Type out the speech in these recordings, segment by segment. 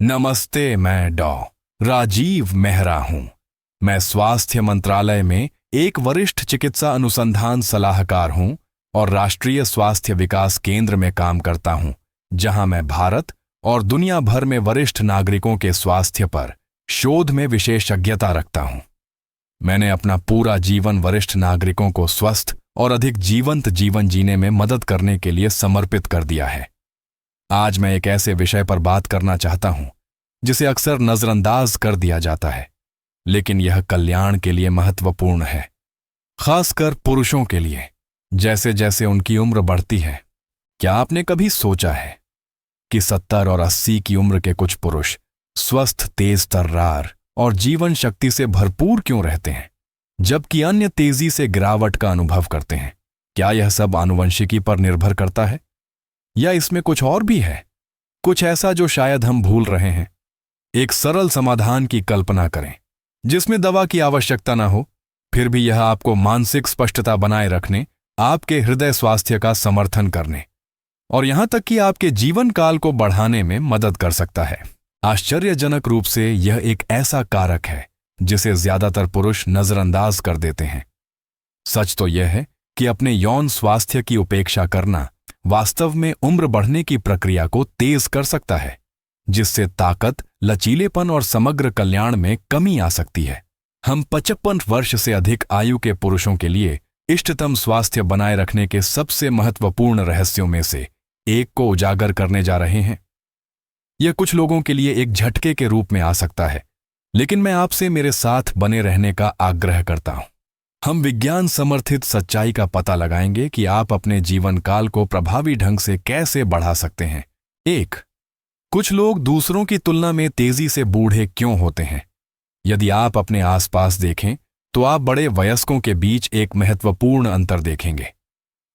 नमस्ते, मैं राजीव मेहरा हूं। मैं स्वास्थ्य मंत्रालय में एक वरिष्ठ चिकित्सा अनुसंधान सलाहकार हूं और राष्ट्रीय स्वास्थ्य विकास केंद्र में काम करता हूं, जहां मैं भारत और दुनिया भर में वरिष्ठ नागरिकों के स्वास्थ्य पर शोध में विशेषज्ञता रखता हूं। मैंने अपना पूरा जीवन वरिष्ठ नागरिकों को स्वस्थ और अधिक जीवंत जीवन जीने में मदद करने के लिए समर्पित कर दिया है। आज मैं एक ऐसे विषय पर बात करना चाहता हूं जिसे अक्सर नजरअंदाज कर दिया जाता है, लेकिन यह कल्याण के लिए महत्वपूर्ण है, खासकर पुरुषों के लिए। जैसे जैसे उनकी उम्र बढ़ती है, क्या आपने कभी सोचा है कि 70 और 80 की उम्र के कुछ पुरुष स्वस्थ, तेज तर्रार और जीवन शक्ति से भरपूर क्यों रहते हैं, जबकि अन्य तेजी से गिरावट का अनुभव करते हैं? क्या यह सब आनुवंशिकी पर निर्भर करता है, या इसमें कुछ और भी है, कुछ ऐसा जो शायद हम भूल रहे हैं? एक सरल समाधान की कल्पना करें जिसमें दवा की आवश्यकता ना हो, फिर भी यह आपको मानसिक स्पष्टता बनाए रखने, आपके हृदय स्वास्थ्य का समर्थन करने और यहां तक कि आपके जीवन काल को बढ़ाने में मदद कर सकता है। आश्चर्यजनक रूप से यह एक ऐसा कारक है जिसे ज्यादातर पुरुष नजरअंदाज कर देते हैं। सच तो यह है कि अपने यौन स्वास्थ्य की उपेक्षा करना वास्तव में उम्र बढ़ने की प्रक्रिया को तेज कर सकता है, जिससे ताकत, लचीलेपन और समग्र कल्याण में कमी आ सकती है। हम 55 वर्ष से अधिक आयु के पुरुषों के लिए इष्टतम स्वास्थ्य बनाए रखने के सबसे महत्वपूर्ण रहस्यों में से एक को उजागर करने जा रहे हैं। यह कुछ लोगों के लिए एक झटके के रूप में आ सकता है, लेकिन मैं आपसे मेरे साथ बने रहने का आग्रह करता हूं। हम विज्ञान समर्थित सच्चाई का पता लगाएंगे कि आप अपने जीवन काल को प्रभावी ढंग से कैसे बढ़ा सकते हैं। 1. कुछ लोग दूसरों की तुलना में तेजी से बूढ़े क्यों होते हैं? यदि आप अपने आसपास देखें तो आप बड़े वयस्कों के बीच एक महत्वपूर्ण अंतर देखेंगे।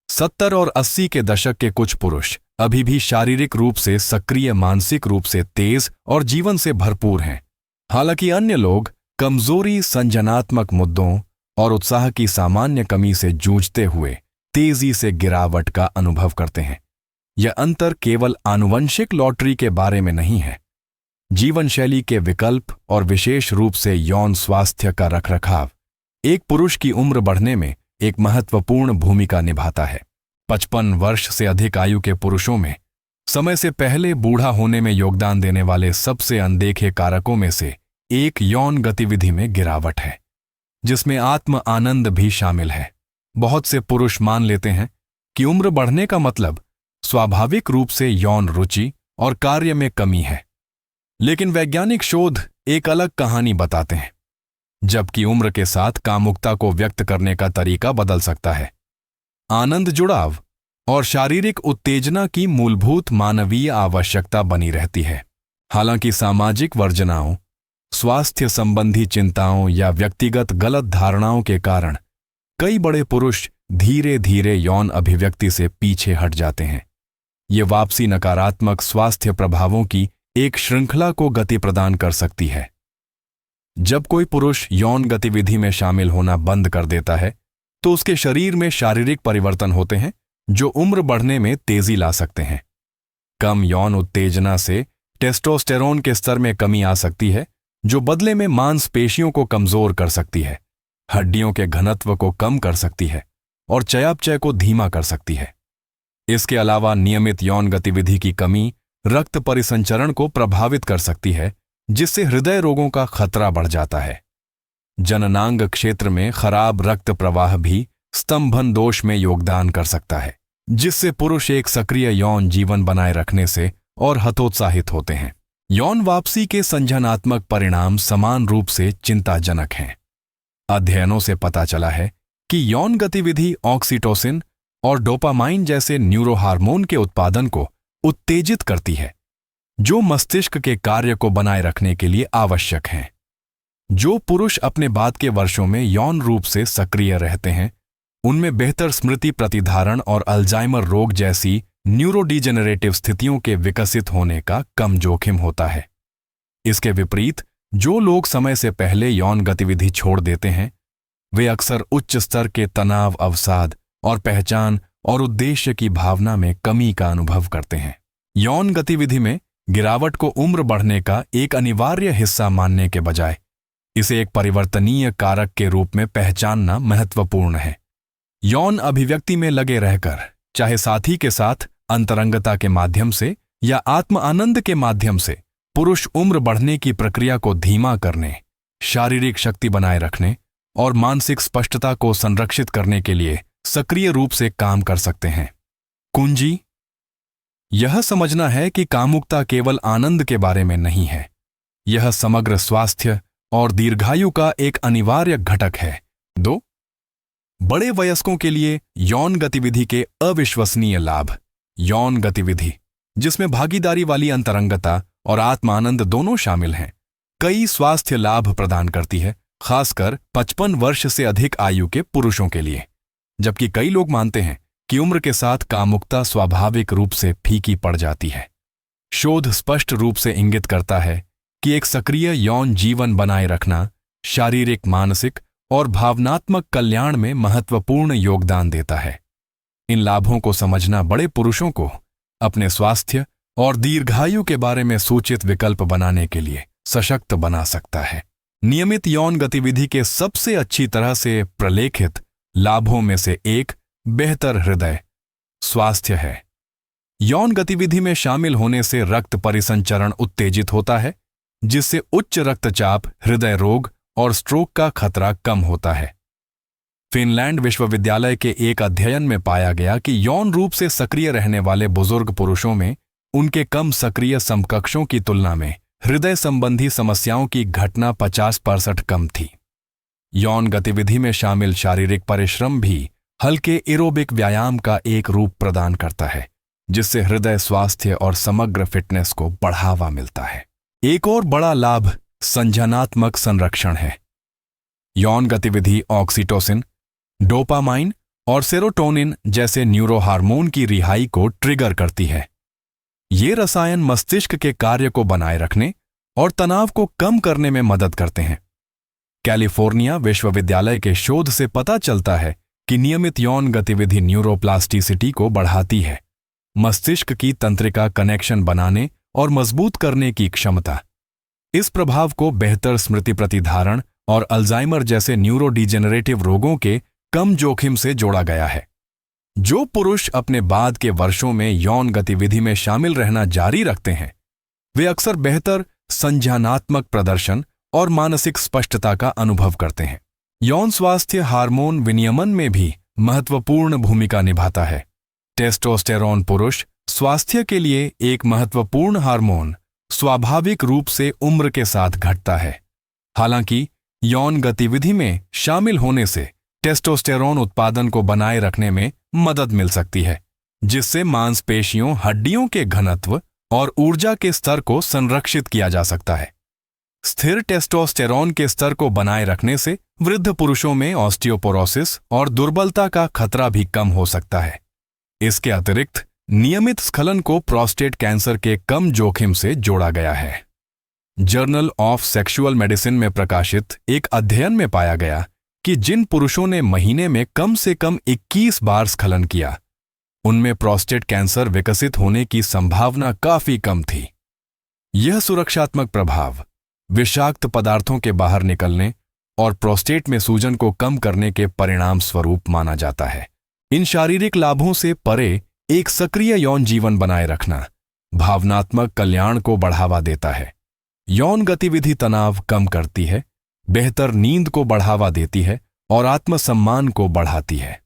70 और 80 के दशक के कुछ पुरुष अभी भी शारीरिक रूप से सक्रिय, मानसिक रूप से तेज और जीवन से भरपूर हैं, हालांकि अन्य लोग कमजोरी, संज्ञानात्मक मुद्दों और उत्साह की सामान्य कमी से जूझते हुए तेजी से गिरावट का अनुभव करते हैं। यह अंतर केवल आनुवंशिक लॉटरी के बारे में नहीं है। जीवन शैली के विकल्प और विशेष रूप से यौन स्वास्थ्य का रखरखाव एक पुरुष की उम्र बढ़ने में एक महत्वपूर्ण भूमिका निभाता है। 55 वर्ष से अधिक आयु के पुरुषों में समय से पहले बूढ़ा होने में योगदान देने वाले सबसे अनदेखे कारकों में से एक यौन गतिविधि में गिरावट है, जिसमें आत्म आनंद भी शामिल है। बहुत से पुरुष मान लेते हैं कि उम्र बढ़ने का मतलब स्वाभाविक रूप से यौन रुचि और कार्य में कमी है, लेकिन वैज्ञानिक शोध एक अलग कहानी बताते हैं। जबकि उम्र के साथ कामुकता को व्यक्त करने का तरीका बदल सकता है। आनंद, जुड़ाव और शारीरिक उत्तेजना की मूलभूत मानवीय आवश्यकता बनी रहती है। हालांकि सामाजिक वर्जनाओं, स्वास्थ्य संबंधी चिंताओं या व्यक्तिगत गलत धारणाओं के कारण कई बड़े पुरुष धीरे धीरे यौन अभिव्यक्ति से पीछे हट जाते हैं। ये वापसी नकारात्मक स्वास्थ्य प्रभावों की एक श्रृंखला को गति प्रदान कर सकती है। जब कोई पुरुष यौन गतिविधि में शामिल होना बंद कर देता है, तो उसके शरीर में शारीरिक परिवर्तन होते हैं जो उम्र बढ़ने में तेजी ला सकते हैं। कम यौन उत्तेजना से टेस्टोस्टेरोन के स्तर में कमी आ सकती है, जो बदले में मांसपेशियों को कमजोर कर सकती है, हड्डियों के घनत्व को कम कर सकती है और चयापचय को धीमा कर सकती है। इसके अलावा नियमित यौन गतिविधि की कमी रक्त परिसंचरण को प्रभावित कर सकती है, जिससे हृदय रोगों का खतरा बढ़ जाता है। जननांग क्षेत्र में खराब रक्त प्रवाह भी स्तंभन दोष में योगदान कर सकता है, जिससे पुरुष एक सक्रिय यौन जीवन बनाए रखने से और हतोत्साहित होते हैं। यौन वापसी के संज्ञानात्मक परिणाम समान रूप से चिंताजनक हैं। अध्ययनों से पता चला है कि यौन गतिविधि ऑक्सीटोसिन और डोपामाइन जैसे न्यूरोहार्मोन के उत्पादन को उत्तेजित करती है, जो मस्तिष्क के कार्य को बनाए रखने के लिए आवश्यक हैं। जो पुरुष अपने बाद के वर्षों में यौन रूप से सक्रिय रहते हैं, उनमें बेहतर स्मृति प्रतिधारण और अल्जाइमर रोग जैसी न्यूरोडिजेनरेटिव स्थितियों के विकसित होने का कम जोखिम होता है। इसके विपरीत जो लोग समय से पहले यौन गतिविधि छोड़ देते हैं, वे अक्सर उच्च स्तर के तनाव, अवसाद और पहचान और उद्देश्य की भावना में कमी का अनुभव करते हैं। यौन गतिविधि में गिरावट को उम्र बढ़ने का एक अनिवार्य हिस्सा मानने के बजाय इसे एक परिवर्तनीय कारक के रूप में पहचानना महत्वपूर्ण है। यौन अभिव्यक्ति में लगे रहकर, चाहे साथी के साथ अंतरंगता के माध्यम से या आत्म आनंद के माध्यम से, पुरुष उम्र बढ़ने की प्रक्रिया को धीमा करने, शारीरिक शक्ति बनाए रखने और मानसिक स्पष्टता को संरक्षित करने के लिए सक्रिय रूप से काम कर सकते हैं। कुंजी यह समझना है कि कामुकता केवल आनंद के बारे में नहीं है, यह समग्र स्वास्थ्य और दीर्घायु का एक अनिवार्य घटक है। 2. बड़े वयस्कों के लिए यौन गतिविधि के अविश्वसनीय लाभ। यौन गतिविधि जिसमें भागीदारी वाली अंतरंगता और आत्मानंद दोनों शामिल हैं, कई स्वास्थ्य लाभ प्रदान करती है, खासकर 55 वर्ष से अधिक आयु के पुरुषों के लिए। जबकि कई लोग मानते हैं कि उम्र के साथ कामुकता स्वाभाविक रूप से फीकी पड़ जाती है। शोध स्पष्ट रूप से इंगित करता है कि एक सक्रिय यौन जीवन बनाए रखना शारीरिक, मानसिक और भावनात्मक कल्याण में महत्वपूर्ण योगदान देता है। इन लाभों को समझना बड़े पुरुषों को अपने स्वास्थ्य और दीर्घायु के बारे में सूचित विकल्प बनाने के लिए सशक्त बना सकता है। नियमित यौन गतिविधि के सबसे अच्छी तरह से प्रलेखित लाभों में से एक बेहतर हृदय स्वास्थ्य है। यौन गतिविधि में शामिल होने से रक्त परिसंचरण उत्तेजित होता है, जिससे उच्च रक्तचाप, हृदय रोग और स्ट्रोक का खतरा कम होता है। फिनलैंड विश्वविद्यालय के एक अध्ययन में पाया गया कि यौन रूप से सक्रिय रहने वाले बुजुर्ग पुरुषों में उनके कम सक्रिय समकक्षों की तुलना में हृदय संबंधी समस्याओं की घटना 50% कम थी। यौन गतिविधि में शामिल शारीरिक परिश्रम भी हल्के एरोबिक व्यायाम का एक रूप प्रदान करता है, जिससे हृदय स्वास्थ्य और समग्र फिटनेस को बढ़ावा मिलता है। एक और बड़ा लाभ संज्ञानात्मक संरक्षण है। यौन गतिविधि ऑक्सीटोसिन, डोपामाइन और सेरोटोनिन जैसे न्यूरोहार्मोन की रिहाई को ट्रिगर करती है। ये रसायन मस्तिष्क के कार्य को बनाए रखने और तनाव को कम करने में मदद करते हैं। कैलिफोर्निया विश्वविद्यालय के शोध से पता चलता है कि नियमित यौन गतिविधि न्यूरोप्लास्टिसिटी को बढ़ाती है, मस्तिष्क की तंत्रिका कनेक्शन बनाने और मजबूत करने की क्षमता। इस प्रभाव को बेहतर स्मृति प्रतिधारण और अल्जाइमर जैसे न्यूरोडिजेनरेटिव रोगों के कम जोखिम से जोड़ा गया है। जो पुरुष अपने बाद के वर्षों में यौन गतिविधि में शामिल रहना जारी रखते हैं, वे अक्सर बेहतर संज्ञानात्मक प्रदर्शन और मानसिक स्पष्टता का अनुभव करते हैं। यौन स्वास्थ्य हार्मोन विनियमन में भी महत्वपूर्ण भूमिका निभाता है। टेस्टोस्टेरोन पुरुष स्वास्थ्य के लिए एक महत्वपूर्ण हार्मोन स्वाभाविक रूप से उम्र के साथ घटता है। हालांकि यौन गतिविधि में शामिल होने से टेस्टोस्टेरोन उत्पादन को बनाए रखने में मदद मिल सकती है, जिससे मांसपेशियों, हड्डियों के घनत्व और ऊर्जा के स्तर को संरक्षित किया जा सकता है। स्थिर टेस्टोस्टेरोन के स्तर को बनाए रखने से वृद्ध पुरुषों में ऑस्टियोपोरोसिस और दुर्बलता का खतरा भी कम हो सकता है। इसके अतिरिक्त नियमित स्खलन को प्रोस्टेट कैंसर के कम जोखिम से जोड़ा गया है। जर्नल ऑफ सेक्सुअल मेडिसिन में प्रकाशित एक अध्ययन में पाया गया कि जिन पुरुषों ने महीने में कम से कम 21 बार स्खलन किया, उनमें प्रोस्टेट कैंसर विकसित होने की संभावना काफी कम थी। यह सुरक्षात्मक प्रभाव विषाक्त पदार्थों के बाहर निकलने और प्रोस्टेट में सूजन को कम करने के परिणाम स्वरूप माना जाता है। इन शारीरिक लाभों से परे एक सक्रिय यौन जीवन बनाए रखना भावनात्मक कल्याण को बढ़ावा देता है। यौन गतिविधि तनाव कम करती है, बेहतर नींद को बढ़ावा देती है और आत्मसम्मान को बढ़ाती है।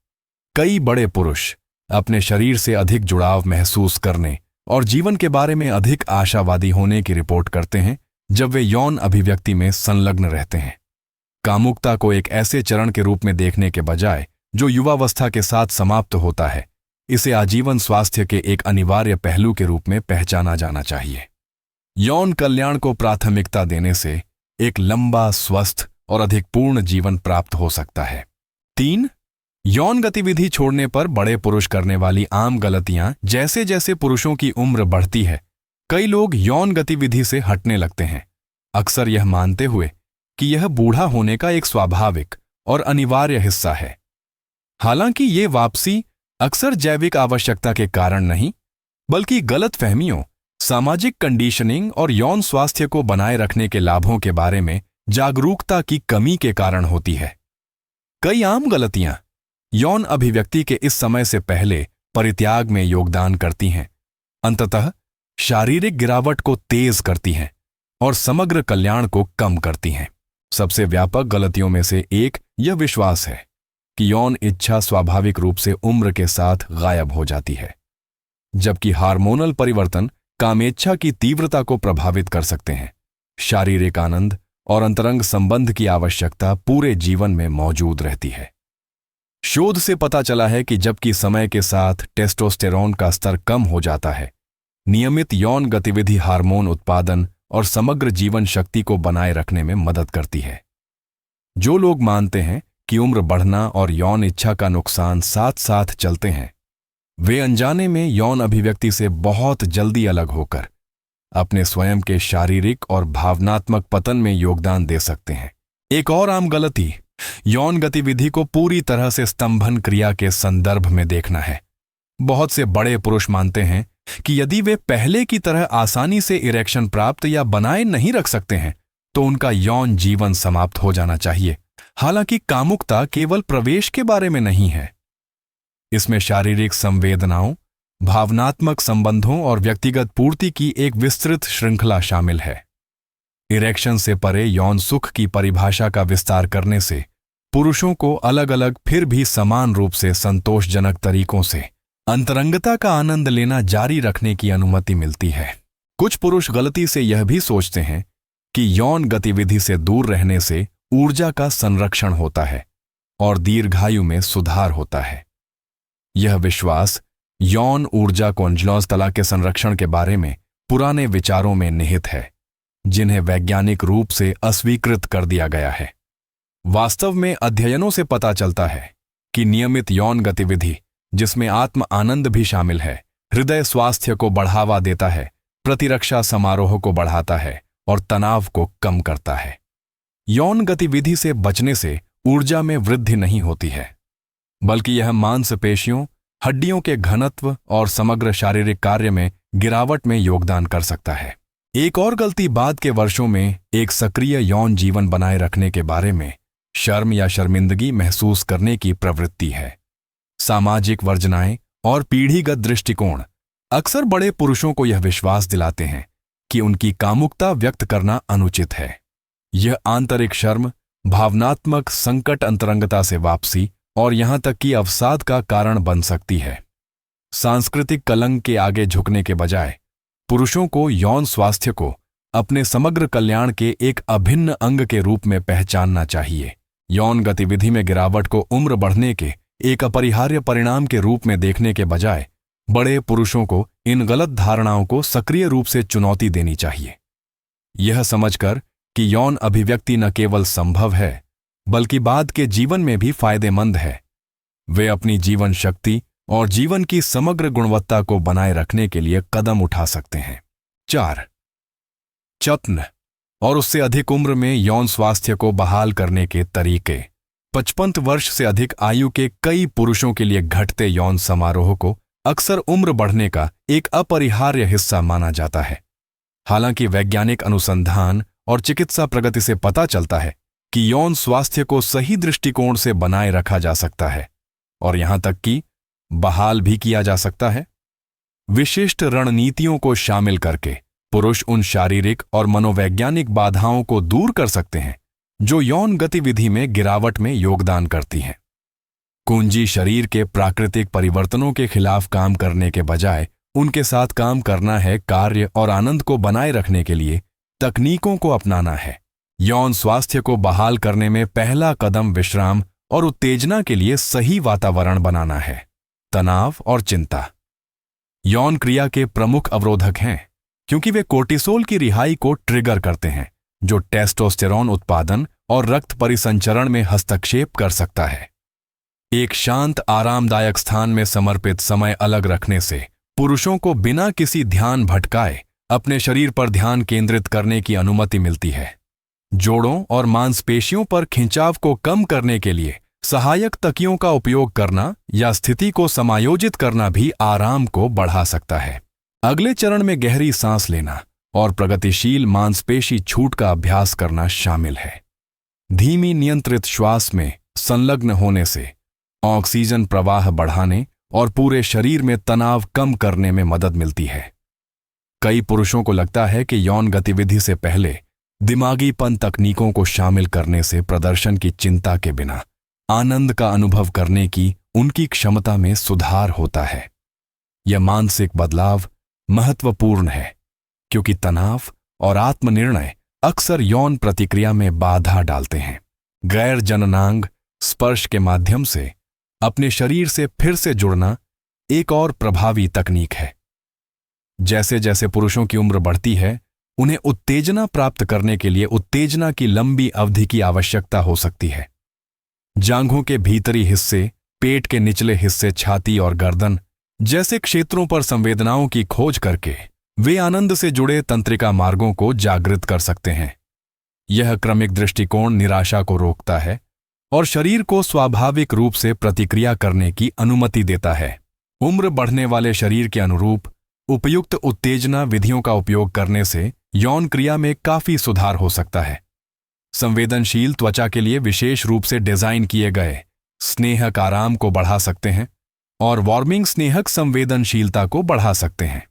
कई बड़े पुरुष अपने शरीर से अधिक जुड़ाव महसूस करने और जीवन के बारे में अधिक आशावादी होने की रिपोर्ट करते हैं जब वे यौन अभिव्यक्ति में संलग्न रहते हैं। कामुकता को एक ऐसे चरण के रूप में देखने के बजाय जो युवावस्था के साथ समाप्त होता है, इसे आजीवन स्वास्थ्य के एक अनिवार्य पहलू के रूप में पहचाना जाना चाहिए। यौन कल्याण को प्राथमिकता देने से एक लंबा, स्वस्थ और अधिक पूर्ण जीवन प्राप्त हो सकता है। 3. यौन गतिविधि छोड़ने पर बड़े पुरुष करने वाली आम गलतियां। जैसे जैसे पुरुषों की उम्र बढ़ती है, कई लोग यौन गतिविधि से हटने लगते हैं, अक्सर यह मानते हुए कि यह बूढ़ा होने का एक स्वाभाविक और अनिवार्य हिस्सा है। हालांकि ये वापसी अक्सर जैविक आवश्यकता के कारण नहीं, बल्कि गलतफहमियों, सामाजिक कंडीशनिंग और यौन स्वास्थ्य को बनाए रखने के लाभों के बारे में जागरूकता की कमी के कारण होती है। कई आम गलतियां यौन अभिव्यक्ति के इस समय से पहले परित्याग में योगदान करती हैं, अंततः शारीरिक गिरावट को तेज करती हैं और समग्र कल्याण को कम करती हैं। सबसे व्यापक गलतियों में से एक यह विश्वास है कि यौन इच्छा स्वाभाविक रूप से उम्र के साथ गायब हो जाती है, जबकि हार्मोनल परिवर्तन कामेच्छा की तीव्रता को प्रभावित कर सकते हैं। शारीरिक आनंद और अंतरंग संबंध की आवश्यकता पूरे जीवन में मौजूद रहती है। शोध से पता चला है कि जबकि समय के साथ टेस्टोस्टेरोन का स्तर कम हो जाता है, नियमित यौन गतिविधि हार्मोन उत्पादन और समग्र जीवन शक्ति को बनाए रखने में मदद करती है। जो लोग मानते हैं कि उम्र बढ़ना और यौन इच्छा का नुकसान साथ साथ चलते हैं, वे अनजाने में यौन अभिव्यक्ति से बहुत जल्दी अलग होकर अपने स्वयं के शारीरिक और भावनात्मक पतन में योगदान दे सकते हैं। एक और आम गलती यौन गतिविधि को पूरी तरह से स्तंभन क्रिया के संदर्भ में देखना है। बहुत से बड़े पुरुष मानते हैं कि यदि वे पहले की तरह आसानी से इरेक्शन प्राप्त या बनाए नहीं रख सकते हैं तो उनका यौन जीवन समाप्त हो जाना चाहिए। हालांकि कामुकता केवल प्रवेश के बारे में नहीं है, इसमें शारीरिक संवेदनाओं, भावनात्मक संबंधों और व्यक्तिगत पूर्ति की एक विस्तृत श्रृंखला शामिल है। इरेक्शन से परे यौन सुख की परिभाषा का विस्तार करने से पुरुषों को अलग अलग फिर भी समान रूप से संतोषजनक तरीकों से अंतरंगता का आनंद लेना जारी रखने की अनुमति मिलती है। कुछ पुरुष गलती से यह भी सोचते हैं कि यौन गतिविधि से दूर रहने से ऊर्जा का संरक्षण होता है और दीर्घायु में सुधार होता है। यह विश्वास यौन ऊर्जा कोंजलोस्थला के संरक्षण के बारे में पुराने विचारों में निहित है, जिन्हें वैज्ञानिक रूप से अस्वीकृत कर दिया गया है। वास्तव में अध्ययनों से पता चलता है कि नियमित यौन गतिविधि, जिसमें आत्म आनंद भी शामिल है, हृदय स्वास्थ्य को बढ़ावा देता है, प्रतिरक्षा समारोह को बढ़ाता है और तनाव को कम करता है। यौन गतिविधि से बचने से ऊर्जा में वृद्धि नहीं होती है, बल्कि यह मांसपेशियों, हड्डियों के घनत्व और समग्र शारीरिक कार्य में गिरावट में योगदान कर सकता है। एक और गलती बाद के वर्षों में एक सक्रिय यौन जीवन बनाए रखने के बारे में शर्म या शर्मिंदगी महसूस करने की प्रवृत्ति है। सामाजिक वर्जनाएं और पीढ़ीगत दृष्टिकोण अक्सर बड़े पुरुषों को यह विश्वास दिलाते हैं कि उनकी कामुकता व्यक्त करना अनुचित है। यह आंतरिक शर्म, भावनात्मक संकट, अंतरंगता से वापसी और यहां तक कि अवसाद का कारण बन सकती है। सांस्कृतिक कलंक के आगे झुकने के बजाय पुरुषों को यौन स्वास्थ्य को अपने समग्र कल्याण के एक अभिन्न अंग के रूप में पहचानना चाहिए। यौन गतिविधि में गिरावट को उम्र बढ़ने के एक अपरिहार्य परिणाम के रूप में देखने के बजाय बड़े पुरुषों को इन गलत धारणाओं को सक्रिय रूप से चुनौती देनी चाहिए। यह समझकर कि यौन अभिव्यक्ति न केवल संभव है बल्कि बाद के जीवन में भी फायदेमंद है, वे अपनी जीवन शक्ति और जीवन की समग्र गुणवत्ता को बनाए रखने के लिए कदम उठा सकते हैं। 4. चत्न और उससे अधिक उम्र में यौन स्वास्थ्य को बहाल करने के तरीके। 55 वर्ष से अधिक आयु के कई पुरुषों के लिए घटते यौन समारोह को अक्सर उम्र बढ़ने का एक अपरिहार्य हिस्सा माना जाता है। हालांकि वैज्ञानिक अनुसंधान और चिकित्सा प्रगति से पता चलता है कि यौन स्वास्थ्य को सही दृष्टिकोण से बनाए रखा जा सकता है और यहां तक कि बहाल भी किया जा सकता है। विशिष्ट रणनीतियों को शामिल करके पुरुष उन शारीरिक और मनोवैज्ञानिक बाधाओं को दूर कर सकते हैं जो यौन गतिविधि में गिरावट में योगदान करती हैं। कुंजी शरीर के प्राकृतिक परिवर्तनों के खिलाफ काम करने के बजाय उनके साथ काम करना है। कार्य और आनंद को बनाए रखने के लिए तकनीकों को अपनाना है। यौन स्वास्थ्य को बहाल करने में पहला कदम विश्राम और उत्तेजना के लिए सही वातावरण बनाना है। तनाव और चिंता यौन क्रिया के प्रमुख अवरोधक हैं, क्योंकि वे कोर्टिसोल की रिहाई को ट्रिगर करते हैं, जो टेस्टोस्टेरोन उत्पादन और रक्त परिसंचरण में हस्तक्षेप कर सकता है। एक शांत, आरामदायक स्थान में समर्पित समय अलग रखने से पुरुषों को बिना किसी ध्यान भटकाए अपने शरीर पर ध्यान केंद्रित करने की अनुमति मिलती है। जोड़ों और मांसपेशियों पर खिंचाव को कम करने के लिए सहायक तकियों का उपयोग करना या स्थिति को समायोजित करना भी आराम को बढ़ा सकता है। अगले चरण में गहरी सांस लेना और प्रगतिशील मांसपेशी छूट का अभ्यास करना शामिल है। धीमी नियंत्रित श्वास में संलग्न होने से ऑक्सीजन प्रवाह बढ़ाने और पूरे शरीर में तनाव कम करने में मदद मिलती है। कई पुरुषों को लगता है कि यौन गतिविधि से पहले दिमागीपन तकनीकों को शामिल करने से प्रदर्शन की चिंता के बिना आनंद का अनुभव करने की उनकी क्षमता में सुधार होता है। यह मानसिक बदलाव महत्वपूर्ण है क्योंकि तनाव और आत्मनिर्णय अक्सर यौन प्रतिक्रिया में बाधा डालते हैं। गैर जननांग स्पर्श के माध्यम से अपने शरीर से फिर से जुड़ना एक और प्रभावी तकनीक है। जैसे जैसे पुरुषों की उम्र बढ़ती है, उन्हें उत्तेजना प्राप्त करने के लिए उत्तेजना की लंबी अवधि की आवश्यकता हो सकती है। जांघों के भीतरी हिस्से, पेट के निचले हिस्से, छाती और गर्दन जैसे क्षेत्रों पर संवेदनाओं की खोज करके वे आनंद से जुड़े तंत्रिका मार्गों को जागृत कर सकते हैं। यह क्रमिक दृष्टिकोण निराशा को रोकता है और शरीर को स्वाभाविक रूप से प्रतिक्रिया करने की अनुमति देता है। उम्र बढ़ने वाले शरीर के अनुरूप उपयुक्त उत्तेजना विधियों का उपयोग करने से यौन क्रिया में काफी सुधार हो सकता है। संवेदनशील त्वचा के लिए विशेष रूप से डिजाइन किए गए स्नेहक आराम को बढ़ा सकते हैं और वार्मिंग स्नेहक संवेदनशीलता को बढ़ा सकते हैं।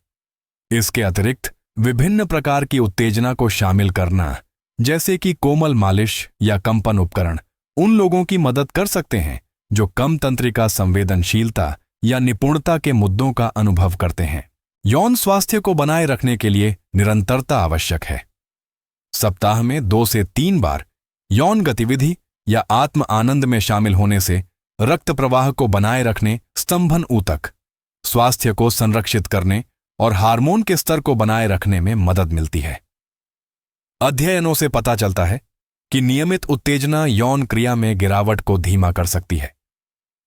इसके अतिरिक्त विभिन्न प्रकार की उत्तेजना को शामिल करना, जैसे कि कोमल मालिश या कंपन उपकरण, उन लोगों की मदद कर सकते हैं जो कम तंत्रिका संवेदनशीलता या निपुणता के मुद्दों का अनुभव करते हैं। यौन स्वास्थ्य को बनाए रखने के लिए निरंतरता आवश्यक है। सप्ताह में 2 से 3 बार यौन गतिविधि या आत्म आनंद में शामिल होने से रक्त प्रवाह को बनाए रखने, स्तंभन ऊतक स्वास्थ्य को संरक्षित करने और हार्मोन के स्तर को बनाए रखने में मदद मिलती है। अध्ययनों से पता चलता है कि नियमित उत्तेजना यौन क्रिया में गिरावट को धीमा कर सकती है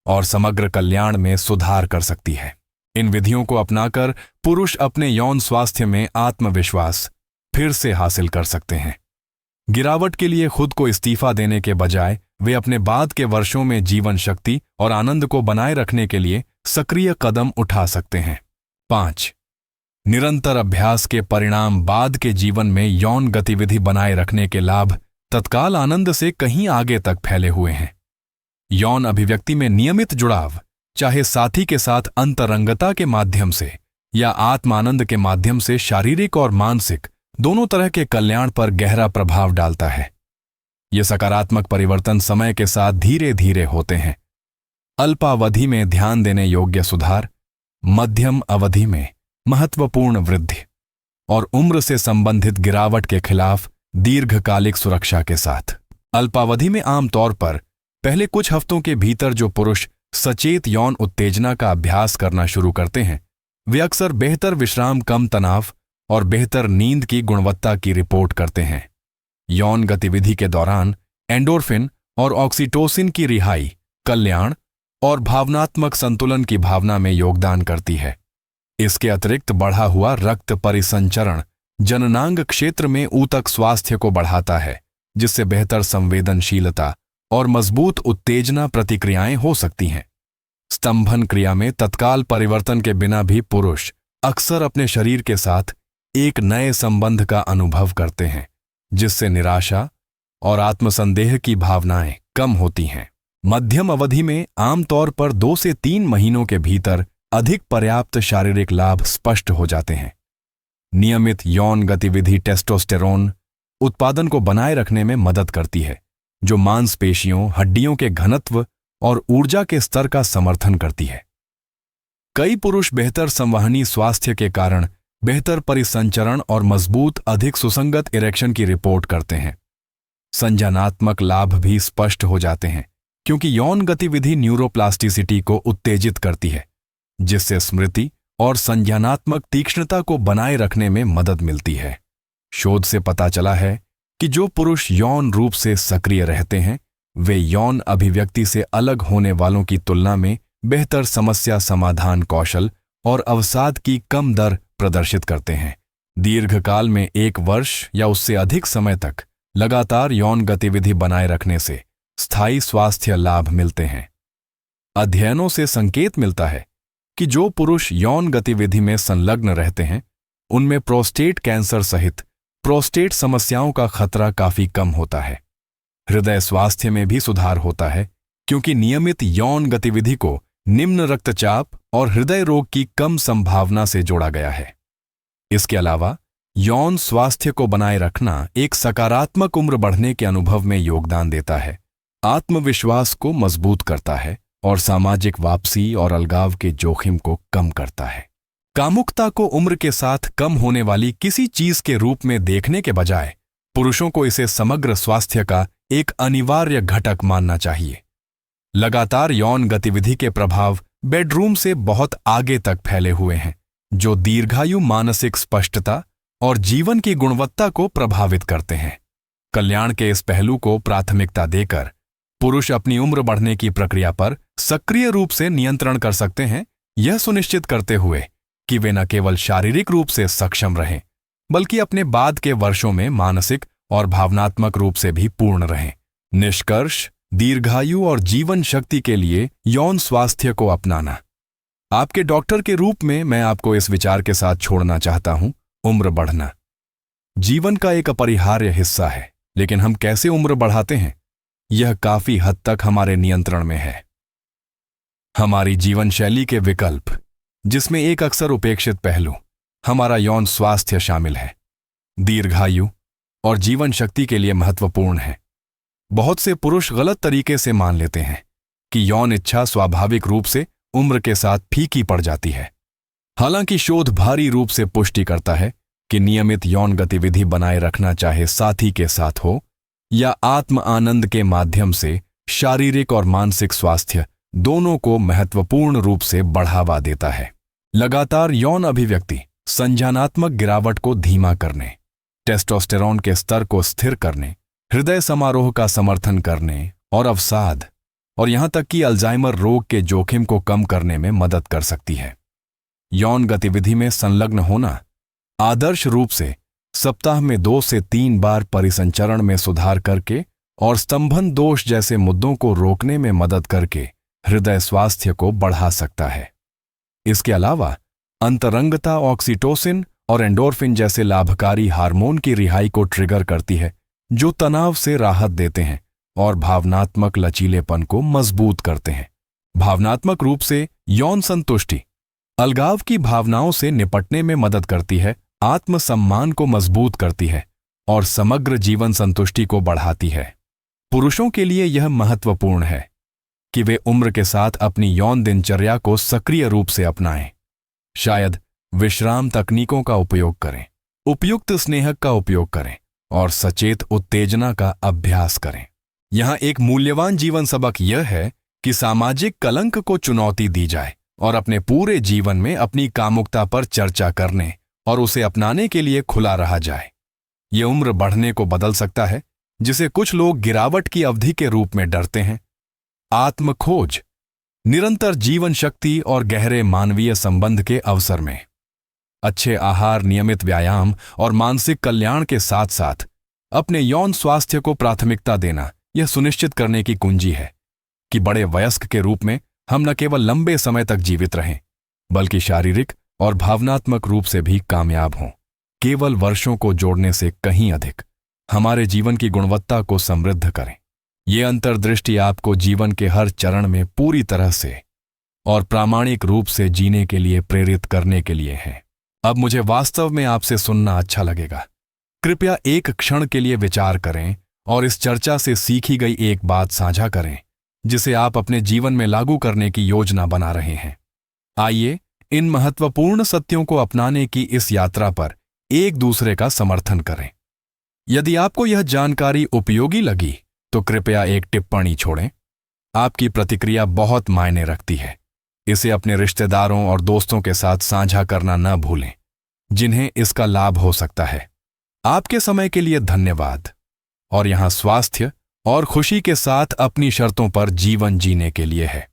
और समग्र कल्याण में सुधार कर सकती है। इन विधियों को अपनाकर पुरुष अपने यौन स्वास्थ्य में आत्मविश्वास फिर से हासिल कर सकते हैं। गिरावट के लिए खुद को इस्तीफा देने के बजाय वे अपने बाद के वर्षों में जीवन शक्ति और आनंद को बनाए रखने के लिए सक्रिय कदम उठा सकते हैं। 5. निरंतर अभ्यास के परिणाम बाद के जीवन में यौन गतिविधि बनाए रखने के लाभ तत्काल आनंद से कहीं आगे तक फैले हुए हैं। यौन अभिव्यक्ति में नियमित जुड़ाव, चाहे साथी के साथ अंतरंगता के माध्यम से या आत्मानंद के माध्यम से, शारीरिक और मानसिक दोनों तरह के कल्याण पर गहरा प्रभाव डालता है। ये सकारात्मक परिवर्तन समय के साथ धीरे धीरे होते हैं। अल्पावधि में ध्यान देने योग्य सुधार, मध्यम अवधि में महत्वपूर्ण वृद्धि और उम्र से संबंधित गिरावट के खिलाफ दीर्घकालिक सुरक्षा के साथ। अल्पावधि में आमतौर पर पहले कुछ हफ्तों के भीतर जो पुरुष सचेत यौन उत्तेजना का अभ्यास करना शुरू करते हैं, वे अक्सर बेहतर विश्राम, कम तनाव और बेहतर नींद की गुणवत्ता की रिपोर्ट करते हैं। यौन गतिविधि के दौरान एंडोर्फिन और ऑक्सीटोसिन की रिहाई कल्याण और भावनात्मक संतुलन की भावना में योगदान करती है। इसके अतिरिक्त बढ़ा हुआ रक्त परिसंचरण जननांग क्षेत्र में ऊतक स्वास्थ्य को बढ़ाता है, जिससे बेहतर संवेदनशीलता और मजबूत उत्तेजना प्रतिक्रियाएं हो सकती हैं। स्तंभन क्रिया में तत्काल परिवर्तन के बिना भी पुरुष अक्सर अपने शरीर के साथ एक नए संबंध का अनुभव करते हैं, जिससे निराशा और आत्मसंदेह की भावनाएं कम होती हैं। मध्यम अवधि में आमतौर पर 2 से 3 महीनों के भीतर अधिक पर्याप्त शारीरिक लाभ स्पष्ट हो जाते हैं। नियमित यौन गतिविधि टेस्टोस्टेरोन उत्पादन को बनाए रखने में मदद करती है, जो मांसपेशियों, हड्डियों के घनत्व और ऊर्जा के स्तर का समर्थन करती है। कई पुरुष बेहतर संवहनी स्वास्थ्य के कारण बेहतर परिसंचरण और मजबूत, अधिक सुसंगत इरेक्शन की रिपोर्ट करते हैं। संज्ञानात्मक लाभ भी स्पष्ट हो जाते हैं, क्योंकि यौन गतिविधि न्यूरोप्लास्टिसिटी को उत्तेजित करती है, जिससे स्मृति और संज्ञानात्मक तीक्ष्णता को बनाए रखने में मदद मिलती है। शोध से पता चला है कि जो पुरुष यौन रूप से सक्रिय रहते हैं, वे यौन अभिव्यक्ति से अलग होने वालों की तुलना में बेहतर समस्या समाधान कौशल और अवसाद की कम दर प्रदर्शित करते हैं। दीर्घकाल में 1 वर्ष या उससे अधिक समय तक लगातार यौन गतिविधि बनाए रखने से स्थायी स्वास्थ्य लाभ मिलते हैं। अध्ययनों से संकेत मिलता है कि जो पुरुष यौन गतिविधि में संलग्न रहते हैं उनमें प्रोस्टेट कैंसर सहित प्रोस्टेट समस्याओं का खतरा काफी कम होता है। हृदय स्वास्थ्य में भी सुधार होता है क्योंकि नियमित यौन गतिविधि को निम्न रक्तचाप और हृदय रोग की कम संभावना से जोड़ा गया है। इसके अलावा यौन स्वास्थ्य को बनाए रखना एक सकारात्मक उम्र बढ़ने के अनुभव में योगदान देता है, आत्मविश्वास को मजबूत करता है और सामाजिक वापसी और अलगाव के जोखिम को कम करता है। कामुकता को उम्र के साथ कम होने वाली किसी चीज के रूप में देखने के बजाय पुरुषों को इसे समग्र स्वास्थ्य का एक अनिवार्य घटक मानना चाहिए। लगातार यौन गतिविधि के प्रभाव बेडरूम से बहुत आगे तक फैले हुए हैं, जो दीर्घायु मानसिक स्पष्टता और जीवन की गुणवत्ता को प्रभावित करते हैं। कल्याण के इस पहलू को प्राथमिकता देकर पुरुष अपनी उम्र बढ़ने की प्रक्रिया पर सक्रिय रूप से नियंत्रण कर सकते हैं, यह सुनिश्चित करते हुए कि वे न केवल शारीरिक रूप से सक्षम रहें बल्कि अपने बाद के वर्षों में मानसिक और भावनात्मक रूप से भी पूर्ण रहें। निष्कर्ष, दीर्घायु और जीवन शक्ति के लिए यौन स्वास्थ्य को अपनाना। आपके डॉक्टर के रूप में मैं आपको इस विचार के साथ छोड़ना चाहता हूं, उम्र बढ़ना जीवन का एक अपरिहार्य हिस्सा है, लेकिन हम कैसे उम्र बढ़ाते हैं यह काफी हद तक हमारे नियंत्रण में है। हमारी जीवन शैली के विकल्प, जिसमें एक अक्सर उपेक्षित पहलू हमारा यौन स्वास्थ्य शामिल है, दीर्घायु और जीवन शक्ति के लिए महत्वपूर्ण है। बहुत से पुरुष गलत तरीके से मान लेते हैं कि यौन इच्छा स्वाभाविक रूप से उम्र के साथ फीकी पड़ जाती है। हालांकि शोध भारी रूप से पुष्टि करता है कि नियमित यौन गतिविधि बनाए रखना चाहे साथी के साथ हो या आत्म आनंद के माध्यम से शारीरिक और मानसिक स्वास्थ्य दोनों को महत्वपूर्ण रूप से बढ़ावा देता है। लगातार यौन अभिव्यक्ति संज्ञानात्मक गिरावट को धीमा करने, टेस्टोस्टेरोन के स्तर को स्थिर करने, हृदय समारोह का समर्थन करने और अवसाद और यहां तक कि अल्जाइमर रोग के जोखिम को कम करने में मदद कर सकती है। यौन गतिविधि में संलग्न होना आदर्श रूप से सप्ताह में 2 से 3 बार परिसंचरण में सुधार करके और स्तंभन दोष जैसे मुद्दों को रोकने में मदद करके हृदय स्वास्थ्य को बढ़ा सकता है। इसके अलावा अंतरंगता ऑक्सीटोसिन और एंडोर्फिन जैसे लाभकारी हार्मोन की रिहाई को ट्रिगर करती है, जो तनाव से राहत देते हैं और भावनात्मक लचीलेपन को मजबूत करते हैं। भावनात्मक रूप से यौन संतुष्टि अलगाव की भावनाओं से निपटने में मदद करती है, आत्मसम्मान को मजबूत करती है और समग्र जीवन संतुष्टि को बढ़ाती है। पुरुषों के लिए यह महत्वपूर्ण है कि वे उम्र के साथ अपनी यौन दिनचर्या को सक्रिय रूप से अपनाएं। शायद विश्राम तकनीकों का उपयोग करें, उपयुक्त स्नेहक का उपयोग करें और सचेत उत्तेजना का अभ्यास करें। यहां एक मूल्यवान जीवन सबक यह है कि सामाजिक कलंक को चुनौती दी जाए और अपने पूरे जीवन में अपनी कामुकता पर चर्चा करने और उसे अपनाने के लिए खुला रहा जाए। यह उम्र बढ़ने को बदल सकता है, जिसे कुछ लोग गिरावट की अवधि के रूप में डरते हैं। आत्मखोज, निरंतर जीवन शक्ति और गहरे मानवीय संबंध के अवसर में अच्छे आहार, नियमित व्यायाम और मानसिक कल्याण के साथ साथ अपने यौन स्वास्थ्य को प्राथमिकता देना यह सुनिश्चित करने की कुंजी है कि बड़े वयस्क के रूप में हम न केवल लंबे समय तक जीवित रहें बल्कि शारीरिक और भावनात्मक रूप से भी कामयाब हों। केवल वर्षों को जोड़ने से कहीं अधिक हमारे जीवन की गुणवत्ता को समृद्ध करें। ये अंतर्दृष्टि आपको जीवन के हर चरण में पूरी तरह से और प्रामाणिक रूप से जीने के लिए प्रेरित करने के लिए है। अब मुझे वास्तव में आपसे सुनना अच्छा लगेगा। कृपया एक क्षण के लिए विचार करें और इस चर्चा से सीखी गई एक बात साझा करें जिसे आप अपने जीवन में लागू करने की योजना बना रहे हैं। आइए इन महत्वपूर्ण सत्यों को अपनाने की इस यात्रा पर एक दूसरे का समर्थन करें। यदि आपको यह जानकारी उपयोगी लगी तो कृपया एक टिप्पणी छोड़ें। आपकी प्रतिक्रिया बहुत मायने रखती है। इसे अपने रिश्तेदारों और दोस्तों के साथ साझा करना न भूलें, जिन्हें इसका लाभ हो सकता है। आपके समय के लिए धन्यवाद और यहां स्वास्थ्य और खुशी के साथ अपनी शर्तों पर जीवन जीने के लिए है।